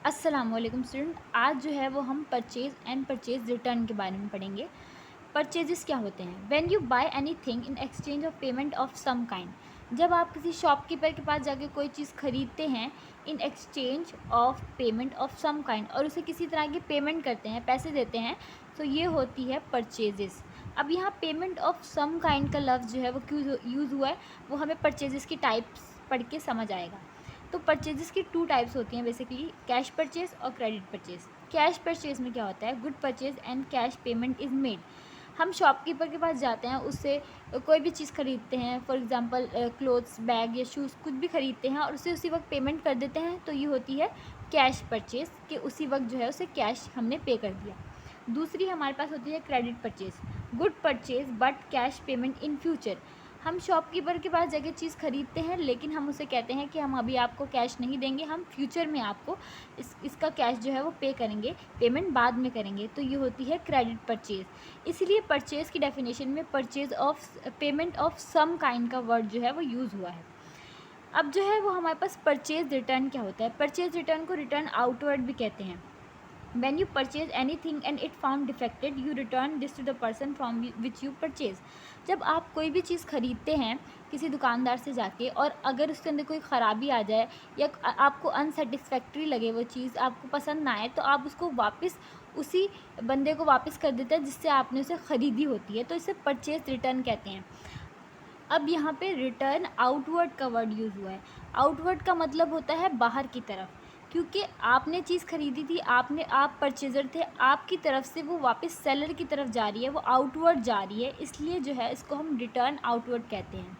अस्सलामुअलैकुम स्टूडेंट। आज जो है वो हम परचेज़ एंड परचेज़ रिटर्न के बारे में पढ़ेंगे। परचेजेस क्या होते हैं? When you buy anything in exchange of payment of some kind. जब आप किसी शॉपकीपर के पास जाके कोई चीज़ खरीदते हैं in exchange of payment of some kind, और उसे किसी तरह की पेमेंट करते हैं, पैसे देते हैं, तो ये होती है परचेजेस। अब यहाँ पेमेंट ऑफ सम काइंड का लफ्ज़ जो है वो क्यों यूज़ हुआ है, वो हमें परचेजेस की टाइप्स पढ़ के समझ आएगा। तो परचेजेस की टू टाइप्स होती हैं बेसिकली, कैश परचेज और क्रेडिट परचेज। कैश परचेज में क्या होता है? Good purchase and cash payment is made. हम शॉपकीपर के पास जाते हैं, उससे कोई भी चीज़ खरीदते हैं, फॉर एग्जांपल क्लोथ्स, बैग या शूज़ कुछ भी खरीदते हैं और उसे उसी वक्त पेमेंट कर देते हैं, तो ये होती है कैश परचेज, कि उसी वक्त जो है उसे कैश हमने पे कर दिया। दूसरी हमारे पास होती है credit purchase. Good purchase but cash payment in future. हम शॉपकीपर के पास जाके चीज़ खरीदते हैं, लेकिन हम उसे कहते हैं कि हम अभी आपको कैश नहीं देंगे, हम फ्यूचर में आपको इसका कैश जो है वो पे करेंगे, पेमेंट बाद में करेंगे, तो ये होती है क्रेडिट परचेज़। इसलिए परचेज़ की डेफिनेशन में purchase of payment of some kind का वर्ड जो है वो यूज़ हुआ है। अब जो है वो हमारे पास परचेज़ रिटर्न क्या होता है? परचेज़ रिटर्न को रिटर्न आउटवर्ड भी कहते हैं। When you purchase anything and it found defected, you return this to the person from which you purchase. जब आप कोई भी चीज़ खरीदते हैं किसी दुकानदार से जाके, और अगर उसके अंदर कोई ख़राबी आ जाए या आपको अनसेटिस्फैक्ट्री लगे, वो चीज़ आपको पसंद ना आए, तो आप उसको वापस उसी बंदे को वापस कर देते हैं जिससे आपने उसे ख़रीदी होती है, तो इसे परचेज रिटर्न कहते हैं। अब यहाँ पे रिटर्न आउटवर्ड का वर्ड यूज़ हुआ है। आउटवर्ड का मतलब होता है बाहर की तरफ, क्योंकि आपने चीज़ खरीदी थी, आप परचेज़र थे, आपकी तरफ से वो वापस सेलर की तरफ जा रही है, वो आउटवर्ड जा रही है, इसलिए जो है इसको हम रिटर्न आउटवर्ड कहते हैं।